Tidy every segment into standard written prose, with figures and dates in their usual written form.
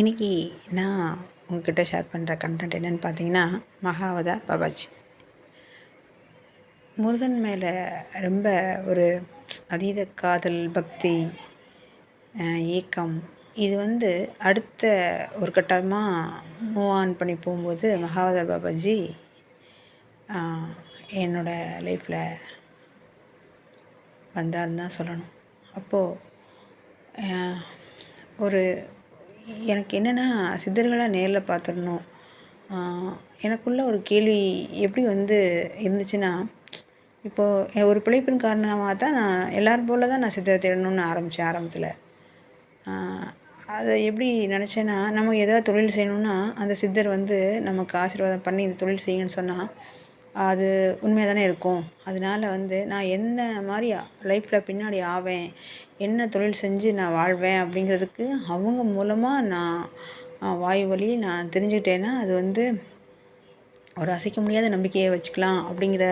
இன்றைக்கி நான் உங்ககிட்ட ஷேர் பண்ணுற கண்டென்ட் என்னென்னு பார்த்தீங்கன்னா, மகாவதார் பாபாஜி. முருகன் மேலே ரொம்ப ஒரு அதீத காதல், பக்தி, ஏக்கம் இது அடுத்த ஒரு கட்டமாக மூவ் ஆன் பண்ணி போகும்போது மகாவதார் பாபாஜி என்னோடய லைஃப்பில் வந்தாருன்னு தான் சொல்லணும். அப்போது ஒரு எனக்கு என்னென்னா சித்தர்களாக நேரில் பார்த்துடணும். எனக்குள்ள ஒரு கேள்வி எப்படி இருந்துச்சுன்னா, இப்போது ஒரு பிழைப்பின் காரணமாக தான் நான் எல்லோரும் போல தான் நான் சித்தரை தேடணும்னு ஆரம்பித்தேன் ஆரம்பத்தில். அதை எப்படி நினச்சேன்னா, நம்ம ஏதாவது தொழில் செய்யணுன்னா அந்த சித்தர் நமக்கு ஆசீர்வாதம் பண்ணி இந்த தொழில் செய்யுங்கன்னு சொன்னால் அது உண்மையாக தானே இருக்கும். அதனால் நான் எந்த மாதிரி லைஃப்பில் பின்னாடி ஆவேன், என்ன தொழில் செஞ்சு நான் வாழ்வேன் அப்படிங்கிறதுக்கு அவங்க மூலமாக நான் வாய் வழி நான் தெரிஞ்சுக்கிட்டேன்னா அது ஒரு அசைக்க முடியாத நம்பிக்கையை வச்சுக்கலாம் அப்படிங்கிற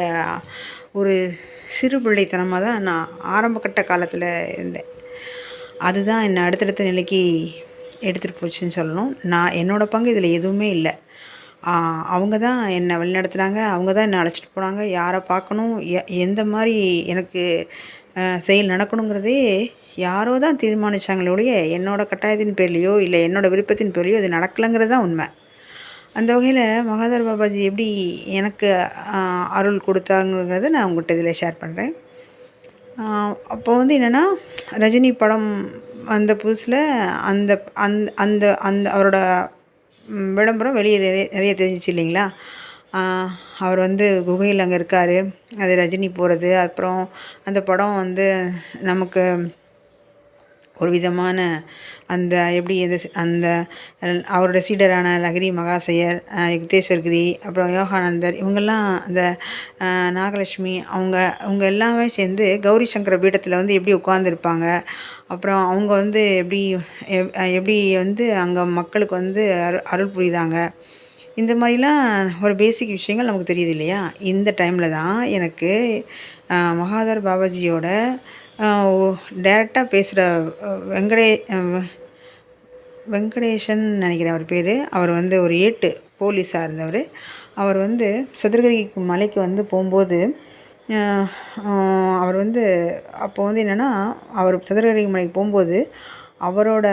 ஒரு சிறு பிள்ளைத்தனமாக தான் நான் ஆரம்ப கட்ட காலத்தில் இருந்தேன். அதுதான் என்னை அடுத்தடுத்த நிலைக்கு எடுத்துகிட்டு போச்சுன்னு சொல்லணும். என்னோடய பங்கு இதில் எதுவுமே இல்லை. அவங்க தான் என்னை வழிநடத்துனாங்க. அவங்க தான் என்னை அழைச்சிட்டு போனாங்க. யாரை பார்க்கணும், எந்த மாதிரி எனக்கு செயல் நடக்கணுங்கிறதே யாரோ தான் தீர்மானித்தாங்களே ஒழிய என்னோடய கட்டாயத்தின் பேர்லையோ இல்லை என்னோடய விருப்பத்தின் பேர்லையோ அது நடக்கலைங்கிறது தான் உண்மை. அந்த வகையில் மகாதார் பாபாஜி எப்படி எனக்கு அருள் கொடுத்தாங்கிறத நான் உங்கள்கிட்ட இதில் ஷேர் பண்ணுறேன். அப்போ என்னென்னா, ரஜினி படம் வந்த புதுசில் அந்த அந்த அந்த அந்த அவரோட விளம்பரம் வெளியே நிறைய தெரிஞ்சிச்சு இல்லைங்களா? அவர் குகையில் அங்கே இருக்கார், அது ரஜினி போகிறது. அப்புறம் அந்த படம் நமக்கு ஒரு விதமான அந்த எப்படி அந்த அவரோட சீடரான லஹரி மகாசையர், யுக்தேஸ்வர்கிரி, அப்புறம் யோகானந்தர், இவங்கெல்லாம் அந்த நாகலட்சுமி அவங்க எல்லாமே சேர்ந்து கௌரி சங்கர பீடத்தில் எப்படி உட்காந்துருப்பாங்க. அப்புறம் அவங்க எப்படி எப்படி அங்கே மக்களுக்கு அருள் புரிகிறாங்க. இந்த மாதிரிலாம் ஒரு பேசிக் விஷயங்கள் நமக்கு தெரியுது இல்லையா? இந்த டைமில் தான் எனக்கு மகாதார் பாபாஜியோட டைரெக்டாக பேசுகிற வெங்கடேஷன் நினைக்கிறேன் அவர் பேர். அவர் ஒரு ஏட்டு போலீஸாக இருந்தவர். அவர் சதுரகிரி மலைக்கு போகும்போது அவர் அப்போ என்னென்னா, அவர் சதுரகிரி மலைக்கு போகும்போது அவரோட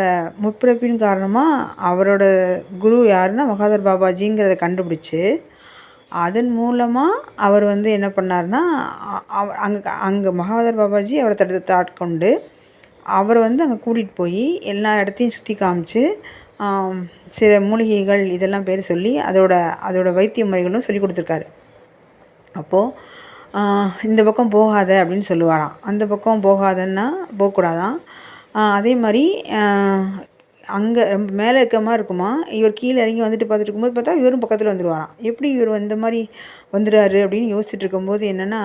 முற்பிறப்பின் காரணமாக அவரோட குரு யாருன்னா மகாதார் பாபாஜிங்கிறத கண்டுபிடிச்சி அதன் மூலமாக அவர் என்ன பண்ணார்னா, அங்கே மகாதார் பாபாஜி அவரை தடுத்து ஆட்கொண்டு அவர் அங்கே கூட்டிகிட்டு போய் எல்லா இடத்தையும் சுற்றி காமிச்சு சில மூலிகைகள் இதெல்லாம் பேர் சொல்லி அதோட வைத்திய முறைகளும் சொல்லி கொடுத்துருக்காரு. அப்போது இந்த பக்கம் போகாத அப்படின்னு சொல்லுவாராம். அந்த பக்கம் போகாதன்னா போகக்கூடாதான். அதே மாதிரி அங்கே ரொம்ப மேலே இருக்க மாதிரி இருக்குமா, இவர் கீழே இறங்கி பார்த்துட்டு இருக்கும்போது பார்த்தா இவரும் பக்கத்தில் வந்துடுவாராம். எப்படி இவர் இந்த மாதிரி வந்துடுறாரு அப்படின்னு யோசிச்சுட்டு இருக்கும்போது என்னென்னா,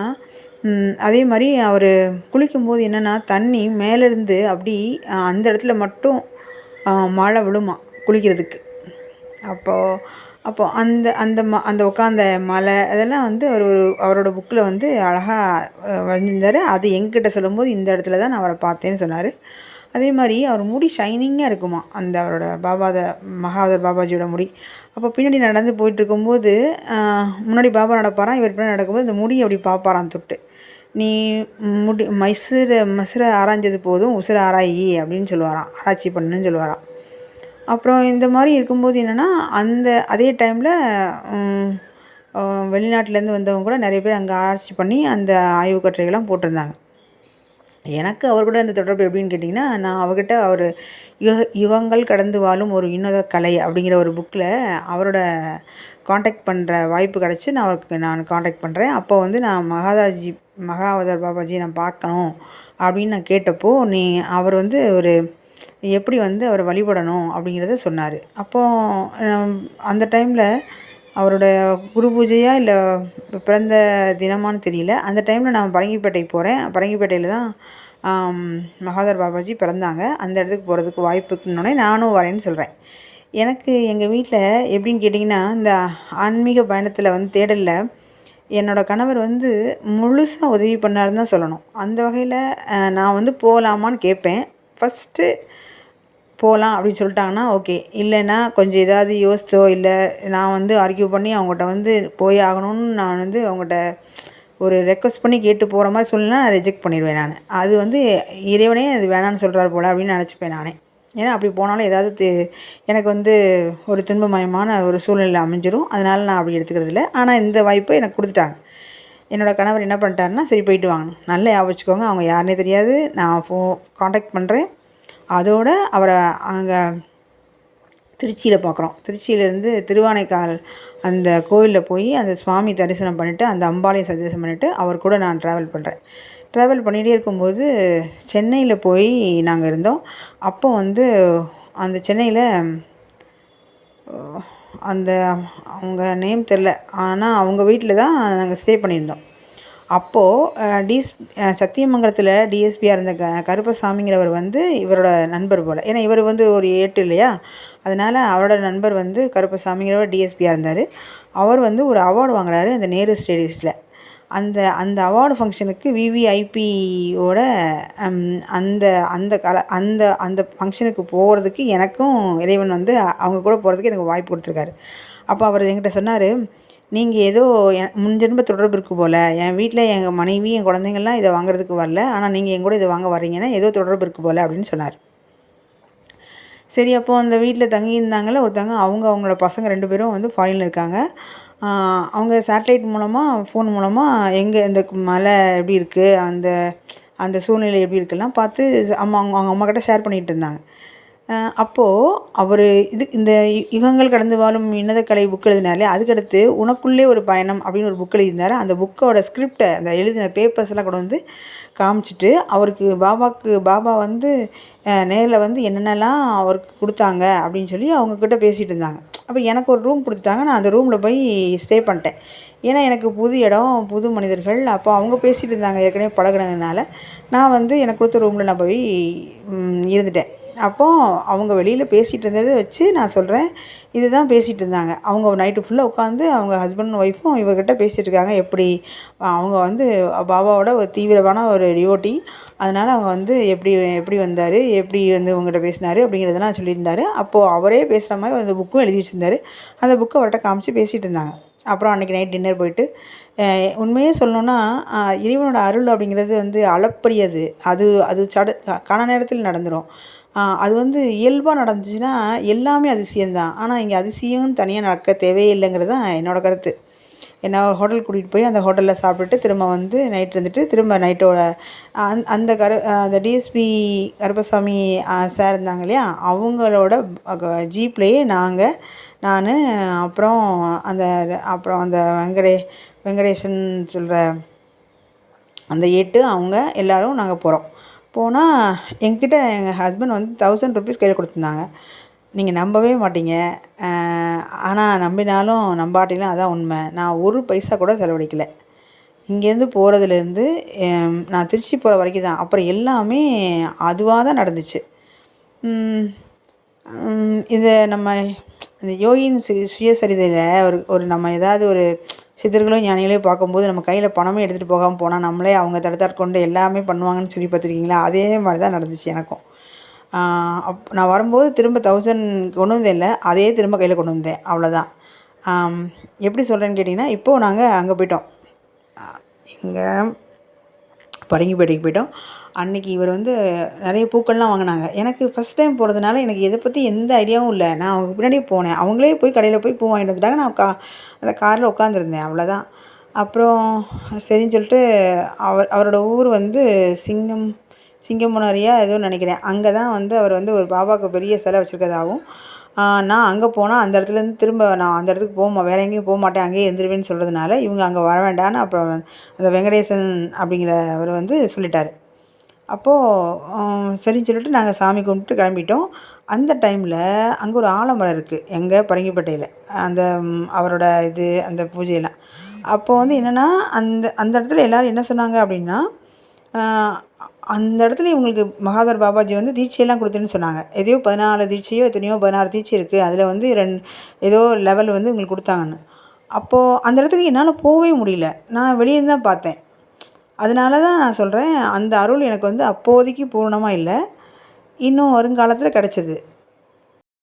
அதே மாதிரி அவர் குளிக்கும்போது என்னென்னா தண்ணி மேலேருந்து அப்படி அந்த இடத்துல மட்டும் மழை விழுமா குளிக்கிறதுக்கு. அப்போது அந்த அந்த அந்த உட்காந்த மலை அதெல்லாம் அவரோட புக்கில் அழகாக வரைஞ்சிருந்தார். அது எங்ககிட்ட சொல்லும்போது இந்த இடத்துல தான் நான் அவரை பார்த்தேன்னு சொன்னார். அதே மாதிரி அவர் முடி ஷைனிங்காக இருக்குமா, அந்த அவரோட மகாதார் பாபாஜியோட முடி. அப்போ பின்னாடி நடந்து போயிட்டுருக்கும்போது முன்னாடி பாபா நடப்பாராம், இவர் பின்னாடி நடக்கும்போது இந்த முடி அப்படி பார்ப்பாராம் தொட்டு. நீ முடி மசுரை ஆராய்ஞ்சது போதும் உசுரை ஆராயி அப்படின்னு சொல்லுவாராம், ஆராய்ச்சி பண்ணுன்னு சொல்லுவாராம். அப்புறம் இந்த மாதிரி இருக்கும்போது என்னென்னா, அதே டைமில் வெளிநாட்டிலேருந்து வந்தவங்க கூட நிறைய பேர் அங்கே ஆராய்ச்சி பண்ணி அந்த ஆய்வு கட்டுரைகள்லாம் போட்டிருந்தாங்க. எனக்கு அவர் கூட அந்த தொடர்பு எப்படின்னு கேட்டிங்கன்னா, நான் அவர்கிட்ட அவர் யுகங்கள் கடந்து வாழும் ஒரு வினோத கலை அப்படிங்கிற ஒரு புக்கில் அவரோட காண்டாக்ட் பண்ணுற வாய்ப்பு கிடச்சி நான் காண்டாக்ட் பண்ணுறேன். அப்போ நான் மகாவதார் பாபாஜி நான் பார்க்கணும் அப்படின்னு நான் கேட்டப்போ, அவர் ஒரு எப்படி அவரை வழிபடணும் அப்படிங்கிறத சொன்னார். அப்போது அந்த டைமில் அவரோட குரு பூஜையா இல்லை பிறந்த தினமானு தெரியல. அந்த டைமில் நான் பரங்கிப்பேட்டைக்கு போகிறேன். பரங்கிப்பேட்டையில் தான் மகாதார் பாபாஜி பிறந்தாங்க. அந்த இடத்துக்கு போகிறதுக்கு வாய்ப்பு இருக்குன்னொடனே நானும் வரேன்னு சொல்கிறேன். எனக்கு எங்கள் வீட்டில் எப்படின்னு கேட்டிங்கன்னா, இந்த ஆன்மீக பயணத்தில் தேடலில் என்னோடய கணவர் முழுசாக உதவி பண்ணாருன்னு தான் சொல்லணும். அந்த வகையில் நான் போகலாமான்னு கேட்பேன். ஃபஸ்ட்டு போகலாம் அப்படின்னு சொல்லிட்டாங்கன்னா ஓகே. இல்லைன்னா கொஞ்சம் ஏதாவது யோசிச்சோ இல்லை நான் வந்து ஆர்கியூ பண்ணி அவங்ககிட்ட வந்து போய் ஆகணும்னு நான் வந்து அவங்ககிட்ட ஒரு ரெக்வஸ்ட் பண்ணி கேட்டு போகிற மாதிரி சொல்லலைன்னா நான் ரிஜெக்ட் பண்ணிடுவேன் நான். அது வந்து இறைவனே அது வேணான்னு சொல்கிறாரு போல் அப்படின்னு நினச்சிப்பேன் நானே. ஏன்னா அப்படி போனாலும் ஏதாவது எனக்கு வந்து ஒரு துன்பமயமான ஒரு சூழ்நிலை அமைஞ்சிரும். அதனால் நான் அப்படி எடுத்துக்கிறது இல்லை. ஆனால் இந்த வாய்ப்பை எனக்கு கொடுத்துட்டாங்க. என்னோடய கணவர் என்ன பண்ணிட்டாருன்னா சரி போயிட்டு வாங்க, நல்லா ஞாபகம் வச்சுக்கோங்க, அவங்க யாருனே தெரியாது, நான் காண்டாக்ட் பண்ணுறேன். அதோட அவரை அங்கே திருச்சியில் பார்க்குறோம். திருச்சியிலேருந்து திருவானைக்கால் அந்த கோவிலில் போய் அந்த சுவாமி தரிசனம் பண்ணிவிட்டு அந்த அம்பாளையும் தரிசனம் பண்ணிவிட்டு அவர் கூட நான் ட்ராவல் பண்ணுறேன். ட்ராவல் பண்ணிகிட்டே இருக்கும்போது சென்னையில் போய் நாங்கள் இருந்தோம். அப்போ வந்து அந்த சென்னையில் அந்த அவங்க நேம் தெரில, ஆனால் அவங்க வீட்டில் தான் நாங்கள் ஸ்டே பண்ணியிருந்தோம். அப்போது சத்தியமங்கலத்தில் டிஎஸ்பியாக இருந்த கருப்பசாமிங்கிறவர் வந்து இவரோட நண்பர் போல். ஏன்னா இவர் வந்து ஒரு ஏட்டு இல்லையா, அதனால் அவரோட நண்பர் வந்து கருப்பசாமிங்கிறவர் டிஎஸ்பியாக இருந்தார். அவர் வந்து ஒரு அவார்டு வாங்குறாரு அந்த நேரு ஸ்டேடியஸில். அந்த அந்த அவார்டு ஃபங்க்ஷனுக்கு விவிஐபியோட அந்த அந்த அந்த அந்த ஃபங்க்ஷனுக்கு போகிறதுக்கு எனக்கும் இறைவன் வந்து அவங்க கூட போகிறதுக்கு எனக்கு வாய்ப்பு கொடுத்துருக்காரு. அப்போ அவர் என்கிட்ட சொன்னார், நீங்கள் ஏதோ முன்ஜென்ம தொடர்பு இருக்குது போல், என் வீட்டில் எங்கள் மனைவி என் குழந்தைங்கள்லாம் இதை வாங்குறதுக்கு வரல, ஆனால் நீங்கள் என் கூட இதை வாங்க வரீங்கன்னா ஏதோ தொடர்பு இருக்குது போல் அப்படின்னு சொன்னார். சரி, அப்போது அந்த வீட்டில் தங்கியிருந்தாங்கள ஒருத்தவங்க, அவங்களோட பசங்க 2 பேரும் வந்து ஃபாரினில் இருக்காங்க. அவங்க சேட்டலைட் மூலமாக ஃபோன் மூலமாக எங்கே இந்த மலை எப்படி இருக்குது, அந்த அந்த சூழ்நிலை எப்படி இருக்குலாம் பார்த்து அவங்க அம்மாக்கிட்ட ஷேர் பண்ணிகிட்டு இருந்தாங்க. அப்போது அவர் இந்த யுகங்கள் கடந்து வாழும் கலை புக் எழுதினார்லே, அதுக்கடுத்து உனக்குள்ளே ஒரு பயணம் அப்படின்னு ஒரு புக் எழுதியிருந்தார். அந்த புக்கோட ஸ்கிரிப்டை அந்த எழுதின பேப்பர்ஸ்லாம் கொண்டு வந்து காமிச்சிட்டு அவருக்கு பாபா வந்து நேரில் வந்து என்னென்னலாம் அவருக்கு கொடுத்தாங்க அப்படின்னு சொல்லி அவங்கக்கிட்ட பேசிகிட்டு இருந்தாங்க. அப்போ எனக்கு ஒரு ரூம் கொடுத்துட்டாங்க. நான் அந்த ரூமில் போய் ஸ்டே பண்ணிட்டேன். ஏன்னா எனக்கு புது இடம், புது மனிதர்கள். அப்போ அவங்க பேசிகிட்டு இருந்தாங்க ஏற்கனவே பழகினதுனால. நான் வந்து எனக்கு கொடுத்த ரூமில் நான் போய் இருந்துட்டேன். அப்போது அவங்க வெளியில் பேசிகிட்டு இருந்ததை வச்சு நான் சொல்கிறேன், இதுதான் பேசிகிட்டு இருந்தாங்க. அவங்க நைட்டு ஃபுல்லாக உட்காந்து அவங்க ஹஸ்பண்ட் ஒய்ஃபும் இவர்கிட்ட பேசிகிட்டு இருக்காங்க. எப்படி அவங்க வந்து பாபாவோட ஒரு தீவிரமான ஒரு டிவோட்டி. அதனால் அவங்க வந்து எப்படி வந்தார், எப்படி வந்து உங்கள்கிட்ட பேசினார் அப்படிங்கிறதெல்லாம் சொல்லியிருந்தார். அப்போது அவரே பேசுகிற மாதிரி அந்த புக்கும் எழுதி வச்சுருந்தார். அந்த புக்கை அவர்கிட்ட காமிச்சு பேசிகிட்டு இருந்தாங்க. அப்புறம் அன்றைக்கி நைட் டின்னர் போயிட்டு உண்மையே சொல்லணுன்னா இறைவனோட அருள் அப்படிங்கிறது வந்து அளப்பரியது. அது அது கன நேரத்தில் நடந்துடும். அது வந்து இயல்பாக நடந்துச்சுன்னா எல்லாமே அதிசயம்தான். ஆனால் இங்கே அதிசயம் தனியாக நடக்க தேவையில்லைங்கிறது தான் என்னோடய கருத்து. என்ன ஹோட்டல் கூட்டிகிட்டு போய் அந்த ஹோட்டலில் சாப்பிட்டுட்டு திரும்ப வந்து நைட் இருந்துட்டு திரும்ப நைட்டோட அந்த டிஎஸ்பி கருப்பசாமி சார் இருந்தாங்க இல்லையா, அவங்களோட ஜீப்லேயே நான் அப்புறம் அந்த வெங்கடேசன் சொல்கிற அந்த ஏட்டு அவங்க எல்லோரும் நாங்கள் போகிறோம். போனால் எங்கள் ஹஸ்பண்ட் வந்து 1000 ருபீஸ் கையில் கொடுத்துருந்தாங்க. நீங்கள் நம்பவே மாட்டீங்க. ஆனால் நம்பினாலும் நம்பாட்டிலும் அதான் உண்மை. நான் ஒரு பைசா கூட செலவழிக்கலை. இங்கேருந்து போகிறதுலேருந்து நான் திருச்சி போகிற வரைக்கும் தான். அப்புறம் எல்லாமே அதுவாக தான் நடந்துச்சு. இதை நம்ம இந்த யோகியின் சுயசரிதையில் ஒரு நம்ம ஏதாவது ஒரு சித்தர்களோ ஞானிகளோ பார்க்கும்போது நம்ம கையில் பணமே எடுத்துகிட்டு போகாமல் போனால் நம்மளே அவங்க தடுத்தாட்கொண்டு எல்லாமே பண்ணுவாங்கன்னு சொல்லி பார்த்துருக்கீங்களா? அதே மாதிரி தான் நடந்துச்சு எனக்கும். நான் வரும்போது திரும்ப 1000 கொண்டு வந்தேன் இல்லை, அதே திரும்ப கையில் கொண்டு வந்தேன், அவ்வளோதான். எப்படி சொல்கிறேன்னு கேட்டிங்கன்னா, இப்போது நாங்கள் அங்கே போயிட்டோம், இங்கே பரங்கிப்பேட்டைக்கு போயிட்டோம். அன்றைக்கி இவர் வந்து நிறைய பூக்கள்லாம் வாங்கினாங்க. எனக்கு ஃபஸ்ட் டைம் போகிறதுனால எனக்கு இதை பற்றி எந்த ஐடியாவும் இல்லை. நான் அவங்க பின்னாடியே போனேன். அவங்களே போய் கடையில் போய் பூ வாங்கிட்டு வந்துட்டாங்க. நான் அந்த காரில் உட்காந்துருந்தேன், அவ்வளோதான். அப்புறம் சரின்னு சொல்லிட்டு அவரோட ஊர் வந்து சிங்கமுனரியா ஏதோ நினைக்கிறேன். அங்கே தான் வந்து அவர் வந்து ஒரு பாபாவுக்கு பெரிய சிலை வச்சுருக்கதாகவும், நான் அங்கே போனால் அந்த இடத்துலேருந்து திரும்ப நான் அந்த இடத்துக்கு வேறு எங்கேயும் போக மாட்டேன், அங்கேயே இருந்துருவேன்னு சொல்கிறதுனால இவங்க அங்கே வர வேண்டான்னு அப்புறம் அந்த வெங்கடேசன் அப்படிங்கிறவர் வந்து சொல்லிட்டார். அப்போது சரின்னு சொல்லிட்டு நாங்கள் சாமி கும்பிட்டு கிளம்பிட்டோம். அந்த டைமில் அங்கே ஒரு ஆலமரம் இருக்குது எங்கள் பரங்கிப்பேட்டையில், அந்த அவரோட அந்த பூஜையெல்லாம். அப்போது வந்து என்னென்னா அந்த இடத்துல எல்லோரும் என்ன சொன்னாங்க அப்படின்னா, அந்த இடத்துல இவங்களுக்கு மகாதர் பாபாஜி வந்து தீட்சையெல்லாம் கொடுத்துன்னு சொன்னாங்க. எதையோ 14 தீட்சையோ எத்தனையோ 16 தீட்சை இருக்குது, அதில் வந்து ஏதோ லெவல் வந்து இவங்களுக்கு கொடுத்தாங்கன்னு. அப்போது அந்த இடத்துக்கு என்னால் போகவே முடியல. நான் வெளியே தான் பார்த்தேன். அதனால தான் நான் சொல்கிறேன், அந்த அருள் எனக்கு வந்து அப்போதைக்கு பூர்ணமாக இல்லை, இன்னும் வருங்காலத்தில் கிடச்சிது.